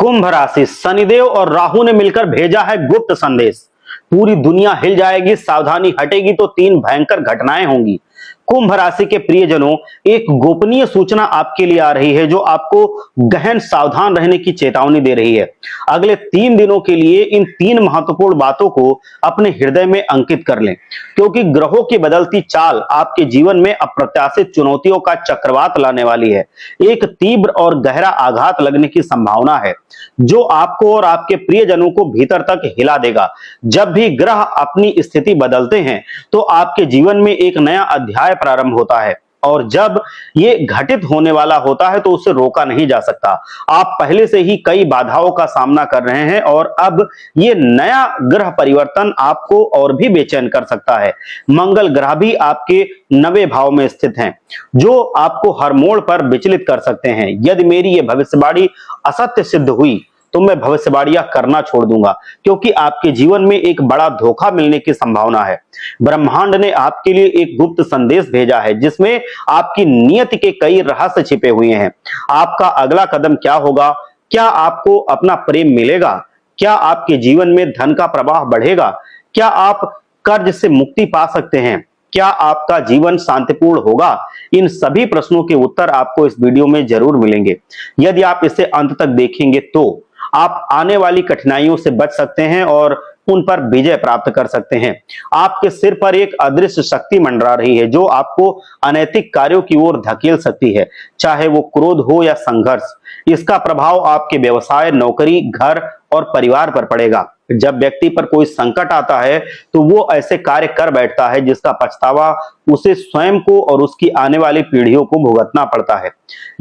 कुंभ राशि, शनिदेव और राहु ने मिलकर भेजा है गुप्त संदेश। पूरी दुनिया हिल जाएगी, सावधानी हटेगी तो तीन भयंकर घटनाएं होंगी। कुंभ राशि के प्रियजनों, एक गोपनीय सूचना आपके लिए आ रही है जो आपको गहन सावधान रहने की चेतावनी दे रही है। अगले 3 दिनों के लिए इन 3 महत्वपूर्ण बातों को अपने हृदय में अंकित कर लें, क्योंकि ग्रहों की बदलती चाल आपके जीवन में अप्रत्याशित चुनौतियों का चक्रवात लाने वाली है। एक तीव्र और गहरा आघात लगने की संभावना है जो आपको और आपके प्रियजनों को भीतर तक हिला देगा। जब भी ग्रह अपनी स्थिति बदलते हैं तो आपके जीवन में एक नया अध्याय प्रारंभ होता है, और जब ये घटित होने वाला होता है तो उसे रोका नहीं जा सकता। आप पहले से ही कई बाधाओं का सामना कर रहे हैं और अब ये नया ग्रह परिवर्तन आपको और भी बेचैन कर सकता है। मंगल ग्रह भी आपके 9वें भाव में स्थित हैं, जो आपको हर मोड़ पर विचलित कर सकते हैं। यदि मेरी ये भविष्यवाणी असत्य सिद्ध हुई तो मैं भविष्यवाणियां करना छोड़ दूंगा, क्योंकि आपके जीवन में एक बड़ा धोखा मिलने की संभावना है। ब्रह्मांड ने आपके लिए एक गुप्त संदेश भेजा है जिसमें आपकी नियति के कई रहस्य छिपे हुए हैं। आपका अगला कदम क्या होगा? क्या आपको अपना प्रेम मिलेगा? क्या आपके जीवन में धन का प्रवाह बढ़ेगा? क्या आप कर्ज से मुक्ति पा सकते हैं? क्या आपका जीवन शांतिपूर्ण होगा? इन सभी प्रश्नों के उत्तर आपको इस वीडियो में जरूर मिलेंगे। यदि आप इसे अंत तक देखेंगे तो आप आने वाली कठिनाइयों से बच सकते हैं और उन पर विजय प्राप्त कर सकते हैं। आपके सिर पर एक अदृश्य शक्ति मंडरा रही है जो आपको अनैतिक कार्यों की ओर धकेल सकती है, चाहे वो क्रोध हो या संघर्ष। इसका प्रभाव आपके व्यवसाय, नौकरी, घर और परिवार पर पड़ेगा। जब व्यक्ति पर कोई संकट आता है तो वो ऐसे कार्य कर बैठता है जिसका पछतावा उसे स्वयं को और उसकी आने वाली पीढ़ियों को भुगतना पड़ता है।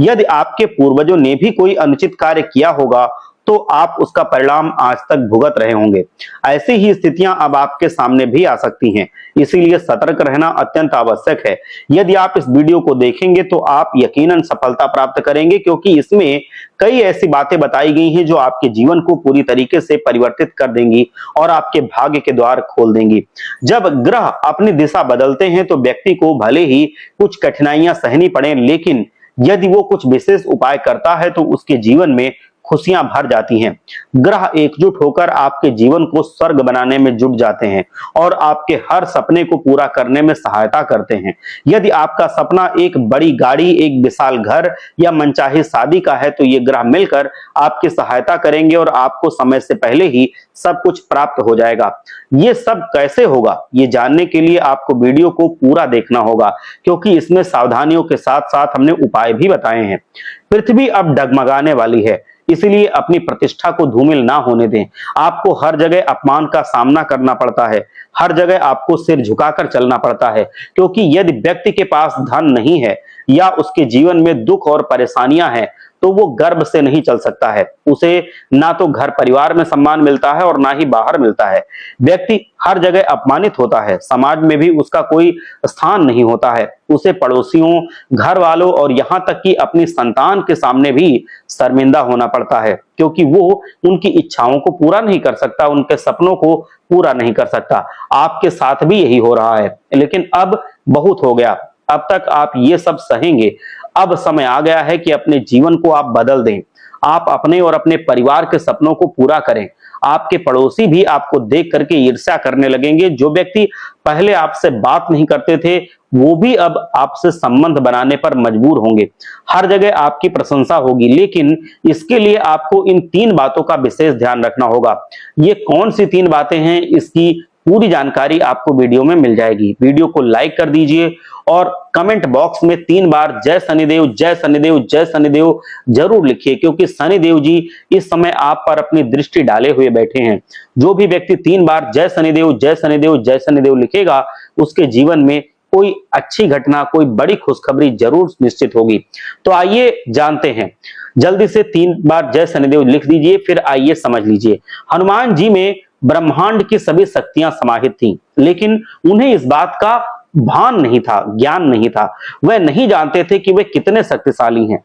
यदि आपके पूर्वजों ने भी कोई अनुचित कार्य किया होगा तो आप उसका परिणाम आज तक भुगत रहे होंगे। ऐसी ही स्थितियां अब आपके सामने भी आ सकती हैं, इसीलिए सतर्क रहना अत्यंत आवश्यक है। यदि आप इस वीडियो को देखेंगे तो आप यकीनन सफलता प्राप्त करेंगे, क्योंकि इसमें कई ऐसी बातें बताई गई हैं जो आपके जीवन को पूरी तरीके से परिवर्तित कर देंगी और आपके भाग्य के द्वार खोल देंगी। जब ग्रह अपनी दिशा बदलते हैं तो व्यक्ति को भले ही कुछ कठिनाइयां सहनी पड़े, लेकिन यदि वो कुछ विशेष उपाय करता है तो उसके जीवन में खुशियां भर जाती हैं। ग्रह एकजुट होकर आपके जीवन को स्वर्ग बनाने में जुट जाते हैं और आपके हर सपने को पूरा करने में सहायता करते हैं। यदि आपका सपना एक बड़ी गाड़ी, एक विशाल घर या मनचाही शादी का है तो ये ग्रह मिलकर आपकी सहायता करेंगे और आपको समय से पहले ही सब कुछ प्राप्त हो जाएगा। ये सब कैसे होगा, ये जानने के लिए आपको वीडियो को पूरा देखना होगा, क्योंकि इसमें सावधानियों के साथ साथ हमने उपाय भी बताए हैं। पृथ्वी अब डगमगाने वाली है, इसलिए अपनी प्रतिष्ठा को धूमिल ना होने दें। आपको हर जगह अपमान का सामना करना पड़ता है, हर जगह आपको सिर झुकाकर चलना पड़ता है, क्योंकि यदि व्यक्ति के पास धन नहीं है या उसके जीवन में दुख और परेशानियां हैं तो वो गर्व से नहीं चल सकता है। उसे ना तो घर परिवार में सम्मान मिलता है और ना ही बाहर मिलता है। व्यक्ति हर जगह अपमानित होता है, समाज में भी उसका कोई स्थान नहीं होता है। उसे पड़ोसियों, घर वालों और यहाँ तक कि अपनी संतान के सामने भी शर्मिंदा होना पड़ता है, क्योंकि वो उनकी इच्छाओं को पूरा नहीं कर सकता, उनके सपनों को पूरा नहीं कर सकता। आपके साथ भी यही हो रहा है, लेकिन अब बहुत हो गया। अब तक आप ये सब सहेंगे, अब समय आ गया है कि अपने जीवन को आप बदल दें। आप अपने और अपने परिवार के सपनों को पूरा करें। आपके पड़ोसी भी आपको देख करके ईर्ष्या करने लगेंगे। जो व्यक्ति पहले आपसे बात नहीं करते थे वो भी अब आपसे संबंध बनाने पर मजबूर होंगे। हर जगह आपकी प्रशंसा होगी, लेकिन इसके लिए आपको इन 3 बातों का विशेष ध्यान रखना होगा। ये कौन सी 3 बातें हैं, इसकी पूरी जानकारी आपको वीडियो में मिल जाएगी। वीडियो को लाइक कर दीजिए और कमेंट बॉक्स में 3 बार जय शनिदेव, जय शनिदेव, जय शनिदेव जरूर लिखिए, क्योंकि शनिदेव जी इस समय आप पर अपनी दृष्टि डाले हुए बैठे हैं। जो भी व्यक्ति 3 बार जय शनिदेव, जय शनिदेव, जय शनिदेव लिखेगा उसके जीवन में कोई अच्छी घटना, कोई बड़ी खुशखबरी जरूर निश्चित होगी। तो आइए जानते हैं। जल्दी से 3 बार जय शनिदेव लिख दीजिए, फिर आइए समझ लीजिए। हनुमान जी में ब्रह्मांड की सभी शक्तियां समाहित थीं, लेकिन उन्हें इस बात का भान नहीं था, ज्ञान नहीं था। वह नहीं जानते थे कि वे कितने शक्तिशाली हैं।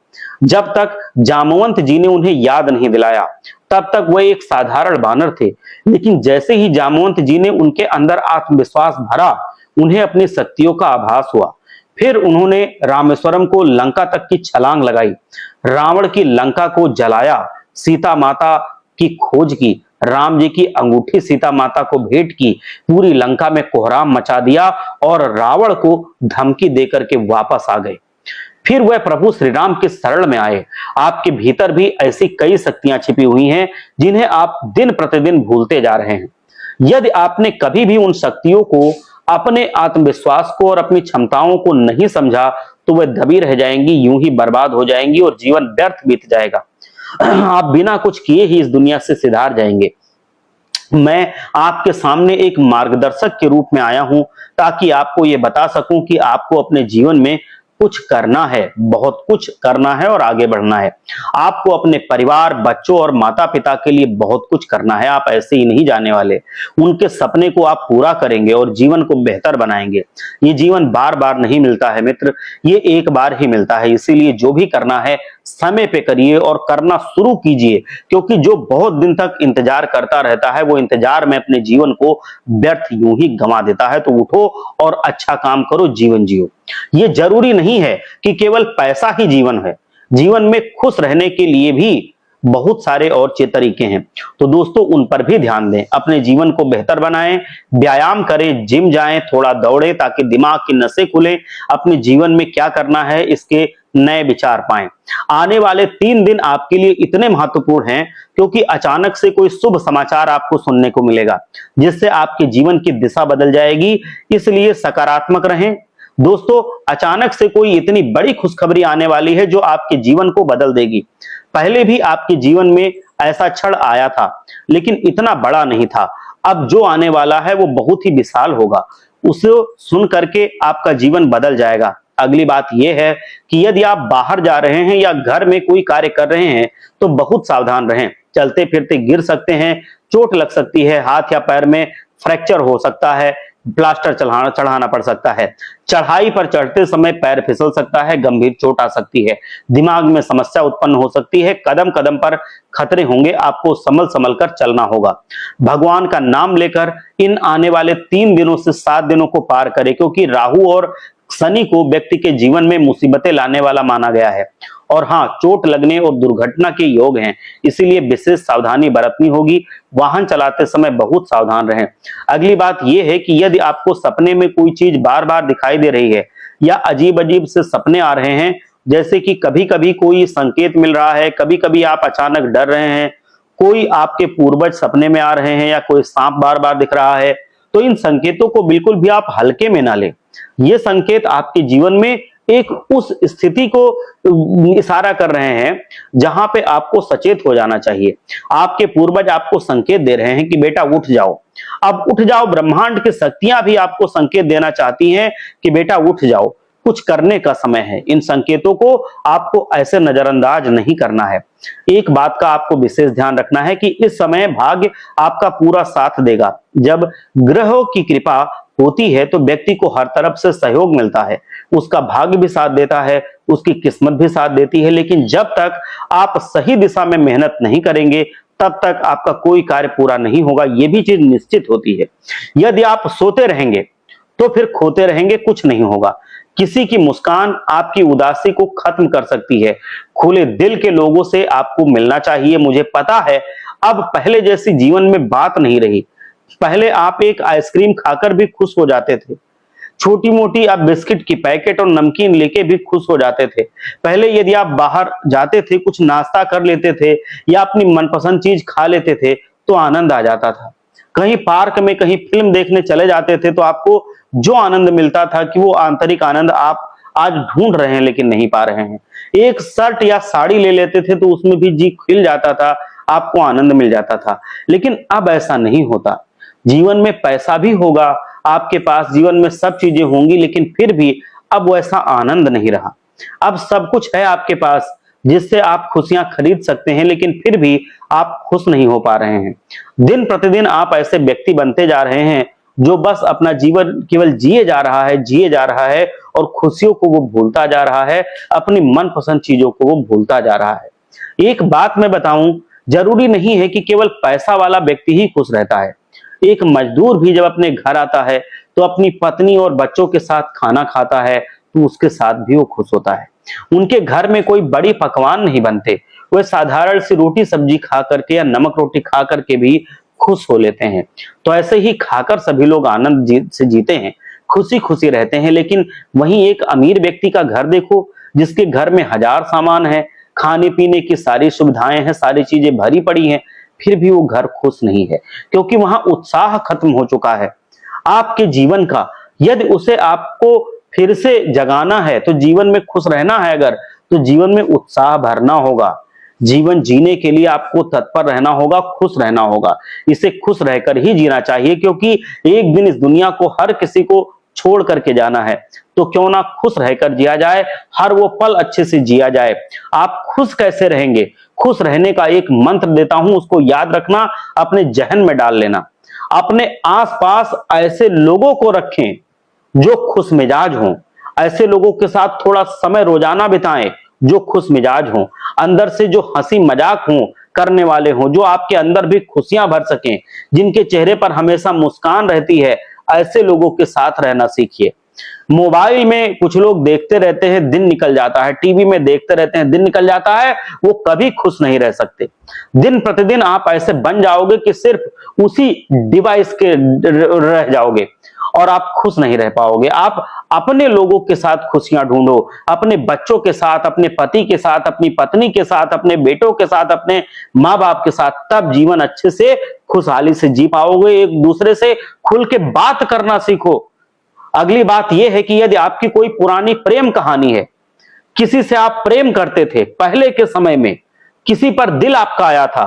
जब तक जामवंत जी ने उन्हें याद नहीं दिलाया तब तक वह एक साधारण बानर थे, लेकिन जैसे ही जामवंत जी ने उनके अंदर आत्मविश्वास भरा, उन्हें अपनी शक्तियों का आभास हुआ। फिर उन्होंने रामेश्वरम को लंका तक की छलांग लगाई, रावण की लंका को जलाया, सीता माता की खोज की, राम जी की अंगूठी सीता माता को भेंट की, पूरी लंका में कोहराम मचा दिया और रावण को धमकी देकर के वापस आ गए। फिर वह प्रभु श्री राम के शरण में आए। आपके भीतर भी ऐसी कई शक्तियां छिपी हुई हैं जिन्हें आप दिन प्रतिदिन भूलते जा रहे हैं। यदि आपने कभी भी उन शक्तियों को, अपने आत्मविश्वास को और अपनी क्षमताओं को नहीं समझा तो वह दबी रह जाएंगी, यूं ही बर्बाद हो जाएंगी और जीवन व्यर्थ बीत जाएगा। आप बिना कुछ किए ही इस दुनिया से सिधार जाएंगे। मैं आपके सामने एक मार्गदर्शक के रूप में आया हूं ताकि आपको यह बता सकूं कि आपको अपने जीवन में कुछ करना है, बहुत कुछ करना है और आगे बढ़ना है। आपको अपने परिवार, बच्चों और माता पिता के लिए बहुत कुछ करना है। आप ऐसे ही नहीं जाने वाले। उनके सपने को आप पूरा करेंगे और जीवन को बेहतर बनाएंगे। ये जीवन बार बार नहीं मिलता है मित्र, ये एक बार ही मिलता है। इसीलिए जो भी करना है समय पे करिए और करना शुरू कीजिए, क्योंकि जो बहुत दिन तक इंतजार करता रहता है वो इंतजार में अपने जीवन को व्यर्थ यूं ही गंवा देता है। तो उठो और अच्छा काम करो, जीवन जियो। ये जरूरी नहीं है कि केवल पैसा ही जीवन है। जीवन में खुश रहने के लिए भी बहुत सारे और तरीके हैं। तो दोस्तों उन पर भी ध्यान दें, अपने जीवन को बेहतर बनाएं, व्यायाम करें, जिम जाएं, थोड़ा दौड़ें ताकि दिमाग की नसें खुलें, अपने जीवन में क्या करना है इसके नए विचार पाएं। आने वाले 3 दिन आपके लिए इतने महत्वपूर्ण हैं क्योंकि अचानक से कोई शुभ समाचार आपको सुनने को मिलेगा जिससे आपके जीवन की दिशा बदल जाएगी। इसलिए सकारात्मक रहें। दोस्तों अचानक से कोई इतनी बड़ी खुशखबरी आने वाली है जो आपके जीवन को बदल देगी। पहले भी आपके जीवन में ऐसा क्षण आया था लेकिन इतना बड़ा नहीं था। अब जो आने वाला है वो बहुत ही विशाल होगा। उसे सुन करके आपका जीवन बदल जाएगा। अगली बात यह है कि यदि आप बाहर जा रहे हैं या घर में कोई कार्य कर रहे हैं तो बहुत सावधान रहें। चलते फिरते गिर सकते हैं, चोट लग सकती है, हाथ या पैर में फ्रैक्चर हो सकता है, प्लास्टर चढ़ाना पड़ सकता है। चढ़ाई पर चढ़ते समय पैर फिसल सकता है, गंभीर चोट आ सकती है, दिमाग में समस्या उत्पन्न हो सकती है, कदम कदम पर खतरे होंगे। आपको संभल संभल कर चलना होगा। भगवान का नाम लेकर इन आने वाले 3 दिनों से 7 दिनों को पार करें, क्योंकि राहु और शनि को व्यक्ति के जीवन में मुसीबतें लाने वाला माना गया है। और हाँ, चोट लगने और दुर्घटना के योग हैं, इसीलिए विशेष सावधानी बरतनी होगी। वाहन चलाते समय बहुत सावधान रहें। अगली बात यह है कि यदि आपको सपने में कोई चीज बार बार दिखाई दे रही है या अजीब अजीब से सपने आ रहे हैं, जैसे कि कभी कभी कोई संकेत मिल रहा है, कभी कभी आप अचानक डर रहे हैं, कोई आपके पूर्वज सपने में आ रहे हैं या कोई सांप बार बार दिख रहा है, तो इन संकेतों को बिल्कुल भी आप हल्के में ना लें। ये संकेत आपके जीवन में एक उस स्थिति को इशारा कर रहे हैं जहां पे आपको सचेत हो जाना चाहिए। आपके पूर्वज आपको संकेत दे रहे हैं कि बेटा उठ जाओ। अब उठ जाओ, ब्रह्मांड की शक्तियां भी आपको संकेत देना चाहती हैं कि बेटा उठ जाओ, कुछ करने का समय है। इन संकेतों को आपको ऐसे नजरअंदाज नहीं करना है। एक बात का आपको विशेष ध्यान रखना है कि इस समय भाग्य आपका पूरा साथ देगा। जब ग्रहों की कृपा होती है तो व्यक्ति को हर तरफ से सहयोग मिलता है, उसका भाग्य भी साथ देता है, उसकी किस्मत भी साथ देती है। लेकिन जब तक आप सही दिशा में मेहनत नहीं करेंगे तब तक आपका कोई कार्य पूरा नहीं होगा। यह भी चीज निश्चित होती है। यदि आप सोते रहेंगे तो फिर खोते रहेंगे, कुछ नहीं होगा। किसी की मुस्कान आपकी उदासी को खत्म कर सकती है। खुले दिल के लोगों से आपको मिलना चाहिए। मुझे पता है अब पहले जैसी जीवन में बात नहीं रही। पहले आप एक आइसक्रीम खाकर भी खुश हो जाते थे, छोटी मोटी आप बिस्किट की पैकेट और नमकीन लेके भी खुश हो जाते थे। पहले यदि आप बाहर जाते थे, कुछ नाश्ता कर लेते थे या अपनी मनपसंद चीज खा लेते थे तो आनंद आ जाता था। कहीं पार्क में कहीं फिल्म देखने चले जाते थे तो आपको जो आनंद मिलता था कि वो आंतरिक आनंद आप आज ढूंढ रहे हैं लेकिन नहीं पा रहे हैं। एक शर्ट या साड़ी ले लेते थे तो उसमें भी जी खिल जाता था, आपको आनंद मिल जाता था। लेकिन अब ऐसा नहीं होता। जीवन में पैसा भी होगा आपके पास, जीवन में सब चीजें होंगी, लेकिन फिर भी अब वैसा आनंद नहीं रहा। अब सब कुछ है आपके पास जिससे आप खुशियां खरीद सकते हैं, लेकिन फिर भी आप खुश नहीं हो पा रहे हैं। दिन प्रतिदिन आप ऐसे व्यक्ति बनते जा रहे हैं जो बस अपना जीवन केवल जिए जा रहा है और खुशियों को वो भूलता जा रहा है, अपनी मनपसंद चीजों को वो भूलता जा रहा है। एक बात मैं बताऊं, जरूरी नहीं है कि केवल पैसा वाला व्यक्ति ही खुश रहता है। एक मजदूर भी जब अपने घर आता है तो अपनी पत्नी और बच्चों के साथ खाना खाता है तो उसके साथ भी वो खुश होता है। उनके घर में कोई बड़ी पकवान नहीं बनते, वे साधारण सी रोटी सब्जी खा करके या नमक रोटी खा करके भी खुश हो लेते हैं। तो ऐसे ही खाकर सभी लोग आनंद से जीते हैं, खुशी खुशी रहते हैं। लेकिन वहीं एक अमीर व्यक्ति का घर देखो, जिसके घर में हजार सामान है, खाने पीने की सारी सुविधाएं हैं, सारी चीजें भरी पड़ी हैं, फिर भी वो घर खुश नहीं है, क्योंकि वहां उत्साह खत्म हो चुका है आपके जीवन का। यदि उसे आपको फिर से जगाना है, तो जीवन में खुश रहना है अगर, तो जीवन में उत्साह भरना होगा। जीवन जीने के लिए आपको तत्पर रहना होगा, खुश रहना होगा। इसे खुश रहकर ही जीना चाहिए, क्योंकि एक दिन इस दुनिया को हर किसी को छोड़ करके जाना है। तो क्यों ना खुश रहकर जिया जाए, हर वो पल अच्छे से जिया जाए। आप खुश कैसे रहेंगे? खुश रहने का एक मंत्र देता हूं, उसको याद रखना, अपने जहन में डाल लेना। अपने आसपास ऐसे लोगों को रखें जो खुश मिजाज हों। ऐसे लोगों के साथ थोड़ा समय रोजाना बिताएं जो खुश मिजाज हों, अंदर से जो हंसी मजाक हों करने वाले हों, जो आपके अंदर भी खुशियां भर सकें, जिनके चेहरे पर हमेशा मुस्कान रहती है। ऐसे लोगों के साथ रहना सीखिए। मोबाइल में कुछ लोग देखते रहते हैं, दिन निकल जाता है, टीवी में देखते रहते हैं, दिन निकल जाता है, वो कभी खुश नहीं रह सकते। दिन प्रतिदिन आप ऐसे बन जाओगे कि सिर्फ उसी डिवाइस के रह जाओगे और आप खुश नहीं रह पाओगे। आप अपने लोगों के साथ खुशियां ढूंढो, अपने बच्चों के साथ, अपने पति के साथ, अपनी पत्नी के साथ, अपने बेटों के साथ, अपने माँ बाप के साथ, तब जीवन अच्छे से खुशहाली से जी पाओगे। एक दूसरे से खुल के बात करना सीखो। अगली बात यह है कि यदि आपकी कोई पुरानी प्रेम कहानी है, किसी से आप प्रेम करते थे पहले के समय में, किसी पर दिल आपका आया था,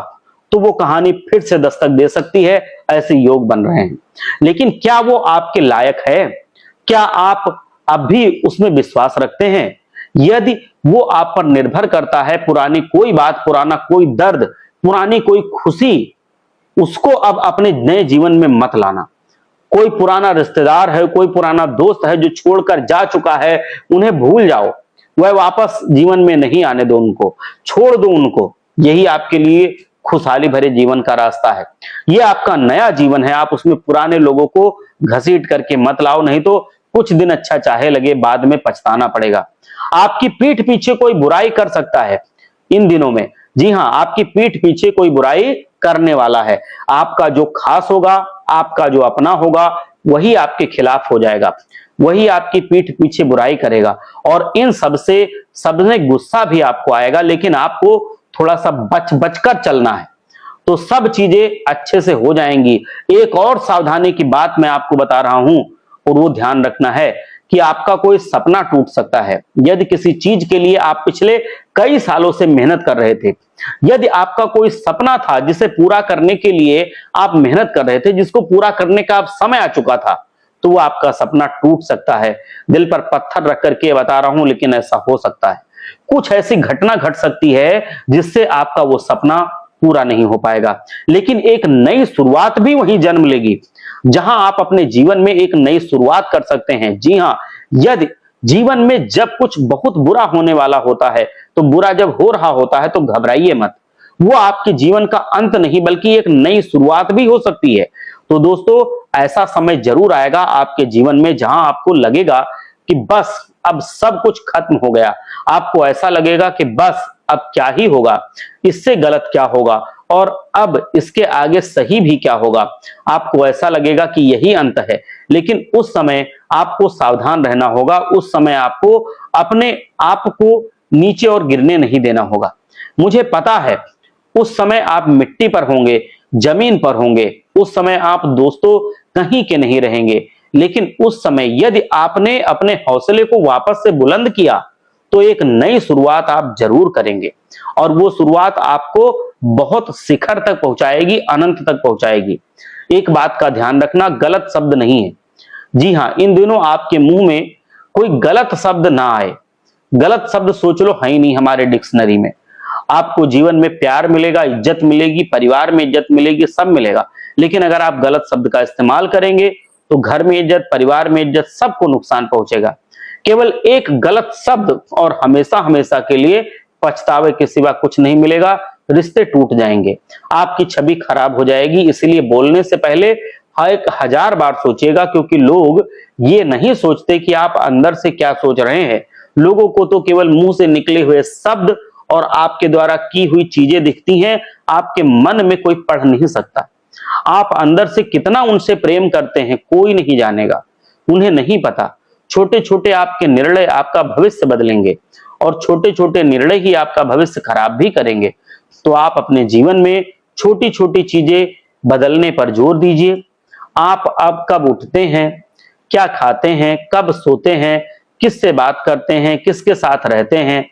तो वो कहानी फिर से दस्तक दे सकती है। ऐसे योग बन रहे हैं, लेकिन क्या वो आपके लायक है? क्या आप अब भी उसमें विश्वास रखते हैं? यदि वो आप पर निर्भर करता है, पुरानी कोई बात, पुराना कोई दर्द, पुरानी कोई खुशी, उसको अब अपने नए जीवन में मत लाना। कोई पुराना रिश्तेदार है, कोई पुराना दोस्त है जो छोड़कर जा चुका है, उन्हें भूल जाओ। वह वापस जीवन में नहीं आने दो, उनको छोड़ दो उनको। यही आपके लिए खुशहाली भरे जीवन का रास्ता है। यह आपका नया जीवन है, आप उसमें पुराने लोगों को घसीट करके मत लाओ, नहीं तो कुछ दिन अच्छा चाहे लगे, बाद में पछताना पड़ेगा। आपकी पीठ पीछे कोई बुराई कर सकता है इन दिनों में। जी हां, आपकी पीठ पीछे कोई बुराई करने वाला है। आपका जो खास होगा, आपका जो अपना होगा, वही आपके खिलाफ हो जाएगा, वही आपकी पीठ पीछे बुराई करेगा। और इन सबसे सबसे गुस्सा भी आपको आएगा, लेकिन आपको थोड़ा सा बचकर चलना है, तो सब चीजें अच्छे से हो जाएंगी। एक और सावधानी की बात मैं आपको बता रहा हूं, और वो ध्यान रखना है कि आपका कोई सपना टूट सकता है। यदि किसी चीज के लिए आप पिछले कई सालों से मेहनत कर रहे थे, यदि आपका कोई सपना था जिसे पूरा करने के लिए आप मेहनत कर रहे थे, जिसको पूरा करने का अब समय आ चुका था, तो वो आपका सपना टूट सकता है। दिल पर पत्थर रख करके बता रहा हूं, लेकिन ऐसा हो सकता है। कुछ ऐसी घटना घट सकती है जिससे आपका वो सपना पूरा नहीं हो पाएगा, लेकिन एक नई शुरुआत भी वहीं जन्म लेगी, जहां आप अपने जीवन में एक नई शुरुआत कर सकते हैं। जी हां, यदि जीवन में जब कुछ बहुत बुरा होने वाला होता है, तो बुरा जब हो रहा होता है, तो घबराइए मत। वो आपके जीवन का अंत नहीं, बल्कि एक नई शुरुआत भी हो सकती है। तो दोस्तों, ऐसा समय जरूर आएगा आपके जीवन में जहां आपको लगेगा कि बस अब सब कुछ खत्म हो गया। आपको ऐसा लगेगा कि बस अब क्या ही होगा, इससे गलत क्या होगा, और अब इसके आगे सही भी क्या होगा। आपको ऐसा लगेगा कि यही अंत है। लेकिन उस समय आपको सावधान रहना होगा, उस समय आपको अपने आप को नीचे और गिरने नहीं देना होगा। मुझे पता है उस समय आप मिट्टी पर होंगे, जमीन पर होंगे, उस समय आप दोस्तों कहीं के नहीं रहेंगे, लेकिन उस समय यदि आपने अपने हौसले को वापस से बुलंद किया, तो एक नई शुरुआत आप जरूर करेंगे, और वो शुरुआत आपको बहुत शिखर तक पहुंचाएगी, अनंत तक पहुंचाएगी। एक बात का ध्यान रखना, गलत शब्द नहीं है। जी हां, इन दिनों आपके मुंह में कोई गलत शब्द ना आए। गलत शब्द सोच लो है ही नहीं हमारे डिक्शनरी में। आपको जीवन में प्यार मिलेगा, इज्जत मिलेगी, परिवार में इज्जत मिलेगी, सब मिलेगा। लेकिन अगर आप गलत शब्द का इस्तेमाल करेंगे, तो घर में इज्जत, परिवार में इज्जत, सबको नुकसान पहुंचेगा। केवल एक गलत शब्द और हमेशा हमेशा के लिए पछतावे के सिवा कुछ नहीं मिलेगा। रिश्ते टूट जाएंगे, आपकी छवि खराब हो जाएगी। इसलिए बोलने से पहले 1000 बार सोचिएगा, क्योंकि लोग ये नहीं सोचते कि आप अंदर से क्या सोच रहे हैं। लोगों को तो केवल मुंह से निकले हुए शब्द और आपके द्वारा की हुई चीजें दिखती हैं, आपके मन में कोई पढ़ नहीं सकता। आप अंदर से कितना उनसे प्रेम करते हैं कोई नहीं जानेगा, उन्हें नहीं पता। छोटे छोटे आपके निर्णय आपका भविष्य बदलेंगे और छोटे छोटे निर्णय ही आपका भविष्य खराब भी करेंगे। तो आप अपने जीवन में छोटी छोटी चीजें बदलने पर जोर दीजिए। आप अब कब उठते हैं, क्या खाते हैं, कब सोते हैं, किससे बात करते हैं, किसके साथ रहते हैं,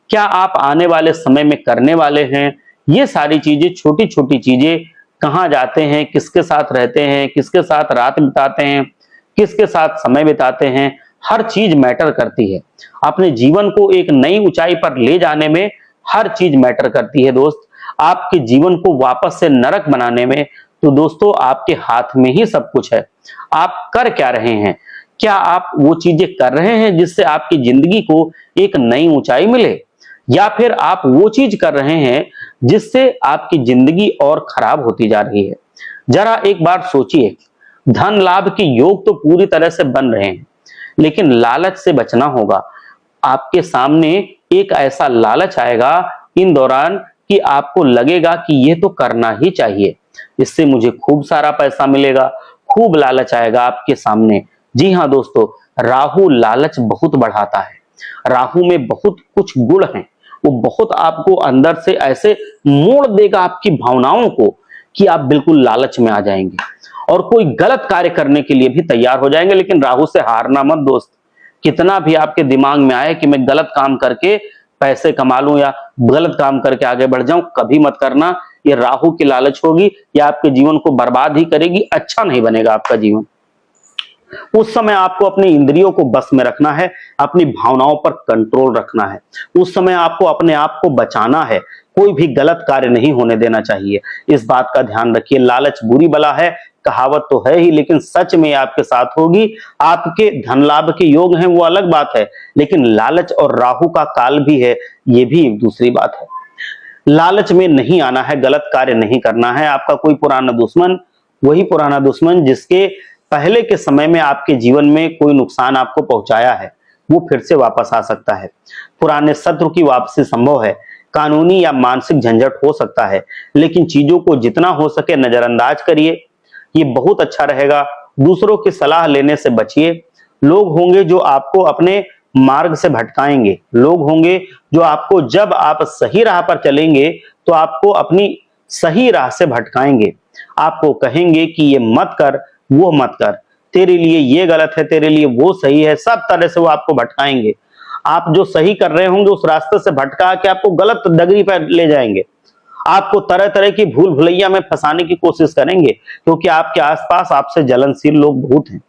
क्या आप आने वाले समय में करने वाले हैं, ये सारी चीजें, छोटी छोटी चीजें, कहाँ जाते हैं, किसके साथ रहते हैं, किसके साथ रात बिताते हैं, किसके साथ समय बिताते हैं, हर चीज मैटर करती है। अपने जीवन को एक नई ऊंचाई पर ले जाने में हर चीज मैटर करती है दोस्त। आपके जीवन को वापस से नरक बनाने में तो दोस्तों आपके हाथ में ही सब कुछ है। आप कर क्या रहे हैं? क्या आप वो चीजें कर रहे हैं जिससे आपकी जिंदगी को एक नई ऊंचाई मिले, या फिर आप वो चीज कर रहे हैं जिससे आपकी जिंदगी और खराब होती जा रही है? जरा एक बार सोचिए, धन लाभ के योग तो पूरी तरह से बन रहे हैं, लेकिन लालच से बचना होगा। आपके सामने एक ऐसा लालच आएगा इन दौरान कि आपको लगेगा कि ये तो करना ही चाहिए, इससे मुझे खूब सारा पैसा मिलेगा, खूब लालच आएगा आपके सामने। जी हाँ दोस्तों, राहु लालच बहुत बढ़ाता है। राहु में बहुत कुछ गुण हैं, वो बहुत आपको अंदर से ऐसे मोड़ देगा आपकी भावनाओं को कि आप बिल्कुल लालच में आ जाएंगे और कोई गलत कार्य करने के लिए भी तैयार हो जाएंगे। लेकिन राहु से हारना मत दोस्त। कितना भी आपके दिमाग में आए कि मैं गलत काम करके पैसे कमा लूं या गलत काम करके आगे बढ़ जाऊं, कभी मत करना। ये राहु की लालच होगी, ये आपके जीवन को बर्बाद ही करेगी, अच्छा नहीं बनेगा आपका जीवन। उस समय आपको अपनी इंद्रियों को बस में रखना है, अपनी भावनाओं पर कंट्रोल रखना है। उस समय आपको अपने आप को बचाना है, कोई भी गलत कार्य नहीं होने देना चाहिए। इस बात का ध्यान रखिए। लालच बुरी बला है, कहावत तो है ही, लेकिन सच में आपके साथ होगी। आपके धन लाभ के योग हैं वो अलग बात है, लेकिन लालच और राहु का काल भी है, ये भी एक दूसरी बात है। लालच में नहीं आना है, गलत कार्य नहीं करना है। आपका कोई पुराना दुश्मन, वही पुराना दुश्मन जिसके पहले के समय में आपके जीवन में कोई नुकसान आपको पहुंचाया है, वो फिर से वापस आ सकता है। पुराने शत्रु की वापसी संभव है। कानूनी या मानसिक झंझट हो सकता है, लेकिन चीजों को जितना हो सके नजरअंदाज करिए, ये बहुत अच्छा रहेगा। दूसरों की सलाह लेने से बचिए। लोग होंगे जो आपको अपने मार्ग से भटकाएंगे, लोग होंगे जो आपको, जब आप सही राह पर चलेंगे तो आपको अपनी सही राह से भटकाएंगे। आपको कहेंगे कि ये मत कर, वो मत कर, तेरे लिए ये गलत है, तेरे लिए वो सही है, सब तरह से वो आपको भटकाएंगे। आप जो सही कर रहे होंगे उस रास्ते से भटका के आपको गलत डगरी पर ले जाएंगे। आपको तरह तरह की भूल भुलैया में फंसाने की कोशिश करेंगे, क्योंकि आपके आसपास आपसे जलनशील लोग बहुत हैं,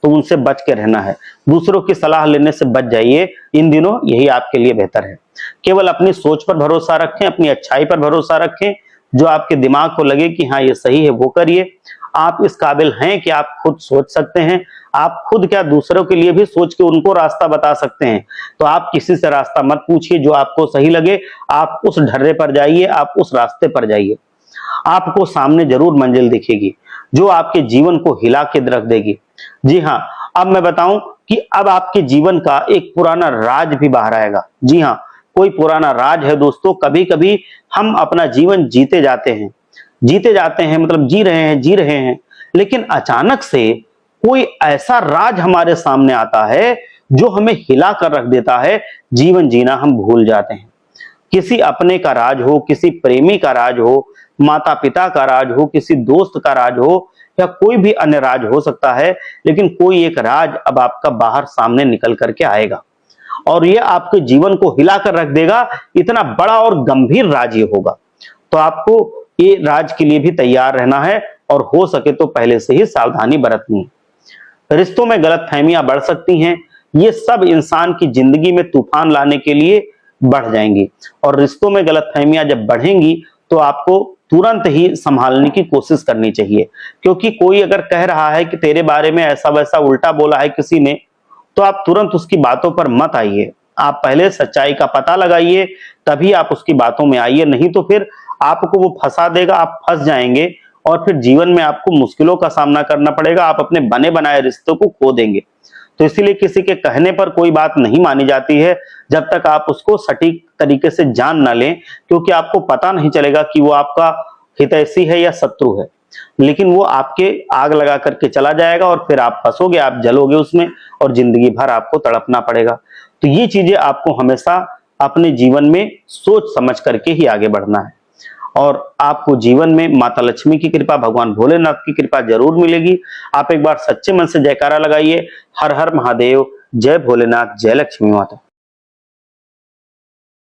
तो उनसे बच के रहना है। दूसरों की सलाह लेने से बच जाइए इन दिनों, यही आपके लिए बेहतर है। केवल अपनी सोच पर भरोसा रखें, अपनी अच्छाई पर भरोसा रखें। जो आपके दिमाग को लगे कि हाँ ये सही है, वो करिए। आप इस काबिल हैं कि आप खुद सोच सकते हैं। आप खुद क्या, दूसरों के लिए भी सोच के उनको रास्ता बता सकते हैं। तो आप किसी से रास्ता मत पूछिए, जो आपको सही लगे आप उस ढर्रे पर जाइए, आप उस रास्ते पर जाइए। आपको सामने जरूर मंजिल दिखेगी जो आपके जीवन को हिला के रख देगी। जी हाँ, अब मैं बताऊं कि अब आपके जीवन का एक पुराना राज भी बाहर आएगा। जी हाँ, कोई पुराना राज है दोस्तों। कभी कभी हम अपना जीवन जीते जाते हैं, मतलब जी रहे हैं, लेकिन अचानक से कोई ऐसा राज हमारे सामने आता है जो हमें हिला कर रख देता है। जीवन जीना हम भूल जाते हैं। किसी अपने का राज हो, किसी प्रेमी का राज हो, माता पिता का राज हो, किसी दोस्त का राज हो, या कोई भी अन्य राज हो सकता है, लेकिन कोई एक राज अब आपका बाहर सामने निकल करके आएगा और ये आपके जीवन को हिला कर रख देगा। इतना बड़ा और गंभीर राज ये होगा, तो आपको ये राज के लिए भी तैयार रहना है और हो सके तो पहले से ही सावधानी बरतनी है। रिश्तों में गलतफहमियां बढ़ सकती हैं, ये सब इंसान की जिंदगी में तूफान लाने के लिए बढ़ जाएंगी, और रिश्तों में गलतफहमियां जब बढ़ेंगी तो आपको तुरंत ही संभालने की कोशिश करनी चाहिए। क्योंकि कोई अगर कह रहा है कि तेरे बारे में ऐसा वैसा उल्टा बोला है किसी ने, तो आप तुरंत उसकी बातों पर मत आइए। आप पहले सच्चाई का पता लगाइए, तभी आप उसकी बातों में आइए, नहीं तो फिर आपको वो फंसा देगा, आप फंस जाएंगे और फिर जीवन में आपको मुश्किलों का सामना करना पड़ेगा। आप अपने बने बनाए रिश्तों को खो देंगे। तो तो इसीलिए किसी के कहने पर कोई बात नहीं मानी जाती है जब तक आप उसको सटीक तरीके से जान ना लें, क्योंकि आपको पता नहीं चलेगा कि वो आपका हितैषी है या शत्रु है। लेकिन वो आपके आग लगा करके चला जाएगा और फिर आप फंसोगे, आप जलोगे उसमें और जिंदगी भर आपको तड़पना पड़ेगा। तो ये चीजें आपको हमेशा अपने जीवन में सोच समझ करके ही आगे बढ़ना है और आपको जीवन में माता लक्ष्मी की कृपा, भगवान भोलेनाथ की कृपा जरूर मिलेगी। आप एक बार सच्चे मन से जयकारा लगाइए, हर हर महादेव, जय भोलेनाथ, जय लक्ष्मी माता।